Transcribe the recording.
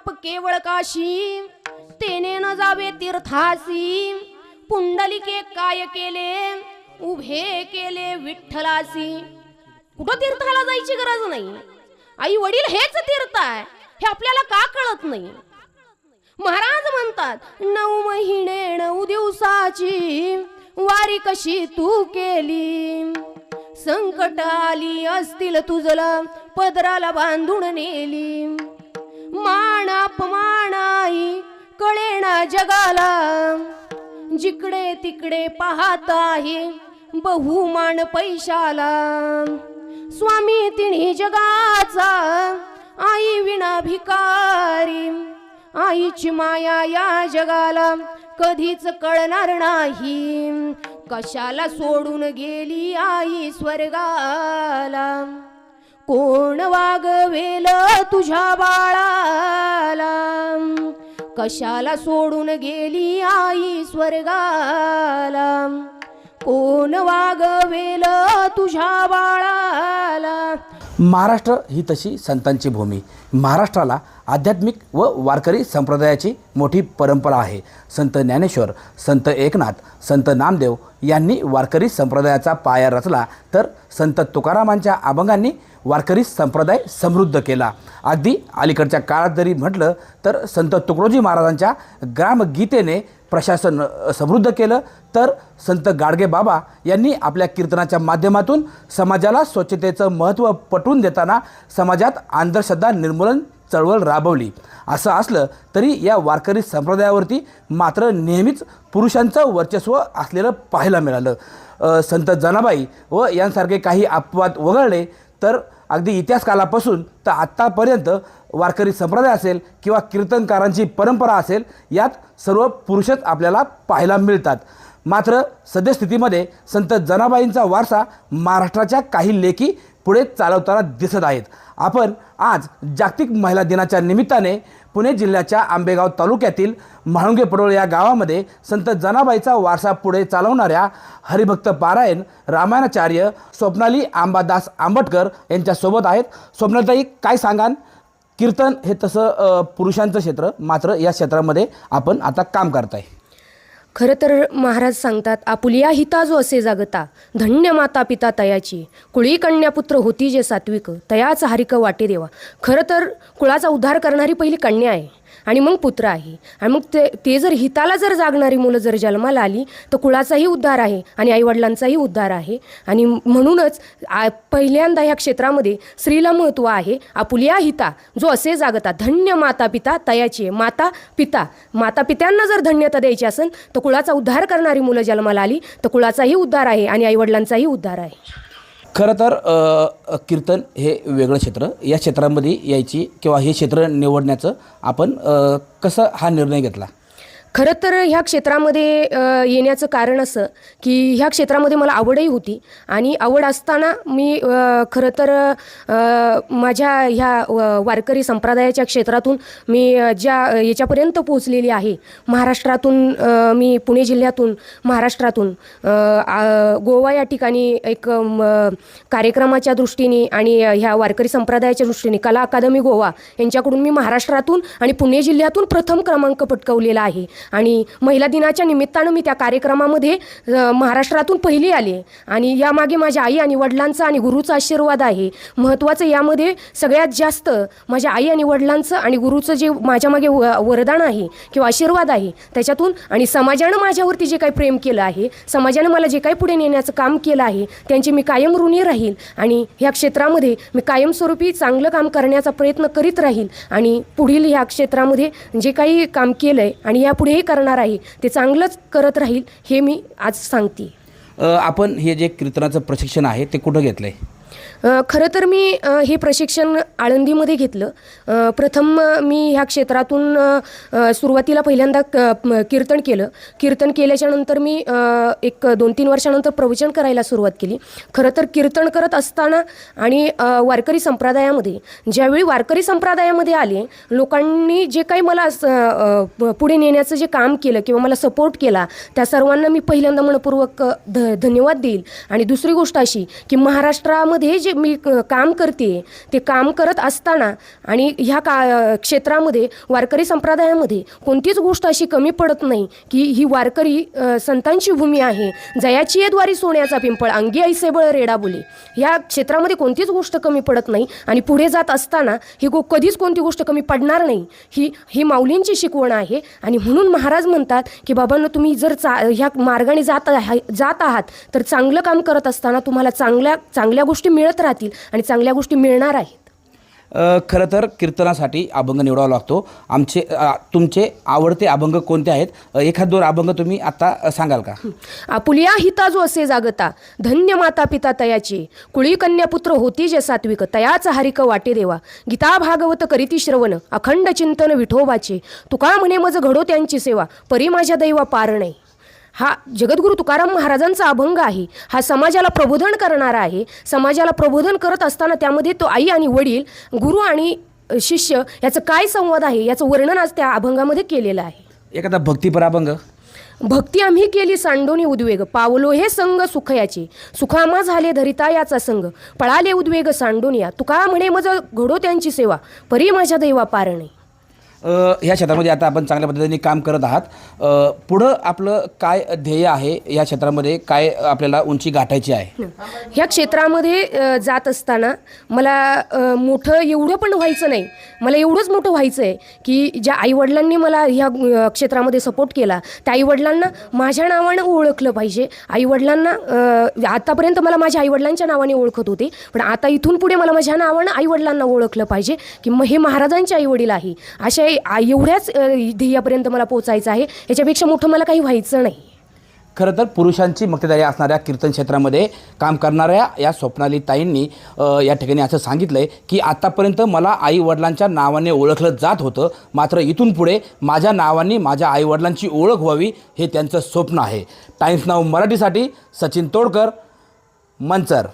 बाप केवळ काशी, तेने न जावे तीर्थासी. पुंडलिके काय केले, उभे केले विठ्ठलासी. कुठं तीर्थाला जायची गरज नाही, आई वडील हेच तीर्थ आहे, हे आपल्याला का कळत नाही. महाराज म्हणतात, 9 महिने 9 दिवसाची वारी कशी तू केली. संकट आली असतील तुझला, पदराला बांधून नेली. मान अपमानाई कळेना जगाला, जिकडे तिकडे पाहत आहे बहुमान पैशाला. स्वामी तिन्ही जगाचा, आई विना भिकारी. आईची माया या जगाला कधीच कळणार नाही. कशाला सोडून गेली आई स्वर्गाला. कोण वागवेल तुझ्या बाळाला. कशाला सोडून गेली आई स्वर्गाला. कोण वागवेल तुझ्या बाळाला. महाराष्ट्र ही तशी संतांची भूमी. महाराष्ट्राला आध्यात्मिक व वारकरी संप्रदायाची मोठी परंपरा आहे. संत ज्ञानेश्वर, संत एकनाथ, संत नामदेव यांनी वारकरी संप्रदायाचा पाया रचला, तर संत तुकारामांच्या अभंगांनी वारकरी संप्रदाय समृद्ध केला. अगदी अलीकडच्या काळात जरी म्हटलं तर संत तुकडोजी महाराजांच्या ग्रामगीतेने प्रशासन समृद्ध केलं, तर संत गाडगे बाबा यांनी आपल्या कीर्तनाच्या माध्यमातून समाजाला स्वच्छतेचं महत्त्व पटवून देताना समाजात अंधश्रद्धा निर्मूलन चळवळ राबवली. असं असलं तरी या वारकरी संप्रदायावरती मात्र नेहमीच पुरुषांचं वर्चस्व असलेलं पाहायला मिळालं. संत जनाबाई व यांसारखे काही अपवाद वगळले तर अगदी इतिहासकालापासून तर आत्तापर्यंत वारकरी संप्रदाय असेल किंवा कीर्तनकारांची परंपरा असेल, यात सर्व पुरुषच आपल्याला पाहायला मिळतात. मात्र सद्यस्थितीमध्ये संत जनाबाईंचा वारसा महाराष्ट्राच्या काही लेखी पुढे चालवताना दिसत आहेत. आपण आज जागतिक महिला दिनाच्या निमित्ताने पुणे जिल्ह्याच्या आंबेगाव तालुक्यातील म्हाळुंगे पडोळ या गावामध्ये संत जनाबाईचा वारसा पुढे चालवणाऱ्या हरिभक्त पारायण रामायणाचार्य स्वप्नाली अंबादास आंबटकर यांच्यासोबत आहेत. स्वप्नाताई, काय सांगाल? कीर्तन हे तसं पुरुषांचं क्षेत्र, मात्र या क्षेत्रामध्ये आपण आता काम करताय. खरं तर महाराज सांगतात, आपुलिया हिता जो असे जागता, धन्य माता पिता तयाची. कुळी कन्यापुत्र होती जे सात्विक, तयाच हारिक वाटे देवा. खरं तर कुळाचा उद्धार करणारी पहिली कन्या आहे आणि मग पुत्र आहे. आणि मग ते जर हिताला जर जागणारी मुलं जर जन्माला आली तर कुळाचाही उद्धार आहे आणि आईवडिलांचाही उद्धार आहे. आणि म्हणूनच पहिल्यांदा ह्या क्षेत्रामध्ये स्त्रीला महत्त्व आहे. आपुलिया हिता जो असे जागता, धन्य माता पिता तयाची. माता पित्यांना जर धन्यता द्यायची असेल तर कुळाचा उद्धार करणारी मुलं जन्माला आली तर कुळाचाही उद्धार आहे आणि आईवडिलांचाही उद्धार आहे. खरं तर कीर्तन हे वेगळं क्षेत्र, या क्षेत्रामध्ये यायची किंवा हे क्षेत्र निवडण्याचं आपण कसं हा निर्णय घेतला? खरं तर ह्या क्षेत्रामध्ये येण्याचं कारण असं की ह्या क्षेत्रामध्ये मला आवडही होती आणि आवड असताना मी खरं तर माझ्या ह्या वारकरी संप्रदायाच्या क्षेत्रातून मी ज्या याच्यापर्यंत पोहोचलेली आहे, महाराष्ट्रातून मी पुणे जिल्ह्यातून महाराष्ट्रातून गोवा या ठिकाणी एक कार्यक्रमाच्या दृष्टीने आणि ह्या वारकरी संप्रदायाच्या दृष्टीने कला अकादमी गोवा यांच्याकडून मी महाराष्ट्रातून आणि पुणे जिल्ह्यातून प्रथम क्रमांक पटकावलेला आहे. आणि महिला दिनाच्या निमित्तानं मी त्या कार्यक्रमामध्ये महाराष्ट्रातून पहिली आली आणि यामागे माझ्या आई आणि वडिलांचा आणि गुरुचा आशीर्वाद आहे. महत्त्वाचं यामध्ये सगळ्यात जास्त माझ्या आई आणि वडिलांचं आणि गुरुचं जे माझ्या मागे वरदान आहे किंवा आशीर्वाद आहे त्याच्यातून, आणि समाजानं माझ्यावरती जे काही प्रेम केलं आहे, समाजानं मला जे काही पुढे नेण्याचं काम केलं आहे त्यांची मी कायम ऋणी राहील आणि ह्या क्षेत्रामध्ये मी कायमस्वरूपी चांगलं काम करण्याचा प्रयत्न करीत राहील आणि पुढील ह्या क्षेत्रामध्ये जे काही काम केलं आहे आणि यापुढे करणार आहे ते चांगलंच करत राहील हे मी आज सांगते. आपण हे जे कीर्तनाचं प्रशिक्षण आहे ते कुठं घेतलं आहे? खरं तर मी हे प्रशिक्षण आळंदीमध्ये घेतलं. प्रथम मी ह्या क्षेत्रातून सुरुवातीला पहिल्यांदा कीर्तन केल्याच्यानंतर मी एक 2-3 वर्षानंतर प्रवचन करायला सुरुवात केली. खरं तर कीर्तन करत असताना आणि वारकरी संप्रदायामध्ये ज्यावेळी वारकरी संप्रदायामध्ये आले, लोकांनी जे काही मला पुढे नेण्याचं जे काम केलं किंवा मला सपोर्ट केला त्या सर्वांना मी पहिल्यांदा मनपूर्वक धन्यवाद देईल. आणि दुसरी गोष्ट अशी की महाराष्ट्रामध्ये क्षेत्रामध्ये जे मी काम करते ते काम करत असताना आणि ह्या क्षेत्रामध्ये वारकरी संप्रदायामध्ये कोणतीच गोष्ट अशी कमी पडत नाही की ही वारकरी संतांची भूमी आहे. जयाची ये द्वारी सोन्याचा पिंपळ, अंगी ऐसे बळ रेडा बोले. ह्या क्षेत्रामध्ये कोणतीच गोष्ट कमी पडत नाही आणि पुढे जात असताना ही कधीच कोणती गोष्ट कमी पडणार नाही. ही माऊलींची शिकवण आहे. आणि म्हणून महाराज म्हणतात की बाबांनो, तुम्ही जर ह्या मार्गाने जात आहात तर चांगलं काम करत असताना तुम्हाला चांगल्या गोष्टी मिळत राहतील आणि चांगल्या गोष्टी मिळणार आहेत. खरं तर कीर्तनासाठी अभंग निवडावा लागतो. तुमचे आवडते अभंग कोणते आहेत? एखाद दोन अभंग तुम्ही आता सांगाल का? आपुलिया हिता जो असे जागता, धन्य माता पिता तयाचे, कुळी कन्या पुत्र होती जे सात्विक, तयाच हरिक वाटे देवा. गीता भागवत करीती श्रवण, अखंड चिंतन विठोबाचे, तुका म्हणे मज घडो त्यांची सेवा, परी माझ्या दैवा पार नाही. हा जगद्गुरु तुकाराम महाराजांचा अभंग आहे. हा समाजाला प्रबोधन करणारा आहे. समाजाला प्रबोधन करत असताना त्यामध्ये तो आई आणि वडील, गुरु आणि शिष्य याचं काय संवाद आहे याचं वर्णन आज त्या अभंगामध्ये केलेलं आहे. एखादा भक्तीपर अभंग? भक्ती आम्ही केली सांडोनी उद्वेग, पावलो हे संग सुखयाचे, सुखामा झाले धरिता याचा संग, पळाले उद्वेग सांडोनिया, तुका म्हणे मज घडो त्यांची सेवा, परी माझ्या दैवा पार नाही. ह्या क्षेत्रामध्ये आता आपण चांगल्या पद्धतीने काम करत आहात. पुढं आपलं काय ध्येय आहे? या क्षेत्रामध्ये काय आपल्याला उंची गाठायची आहे? ह्या क्षेत्रामध्ये जात असताना मला मोठं एवढं पण व्हायचं नाही. मला एवढंच मोठं व्हायचं आहे की ज्या आईवडिलांनी मला ह्या क्षेत्रामध्ये सपोर्ट केला त्या आईवडिलांना माझ्या नावानं ओळखलं पाहिजे. आईवडिलांना आतापर्यंत मला माझ्या आईवडिलांच्या नावाने ओळखत होते, पण आता इथून पुढे मला माझ्या नावानं आईवडिलांना ओळखलं पाहिजे की हे महाराजांचे आईवडील आहे. अशा एवढ्याच ध्येयापर्यंत मला पोचायचं आहे. याच्यापेक्षा मोठं मला काही व्हायचं नाही. खरं तर पुरुषांची मक्तेदारी असणाऱ्या कीर्तन क्षेत्रामध्ये काम करणाऱ्या या स्वप्नाली ताईंनी या ठिकाणी असं सांगितलं आहे की आत्तापर्यंत मला आईवडिलांच्या नावाने ओळखलं जात होतं, मात्र इथून पुढे माझ्या नावाने माझ्या आईवडिलांची ओळख व्हावी हे त्यांचं स्वप्न आहे. टाइम्स नाऊ मराठीसाठी सचिन तोडकर, मंचर.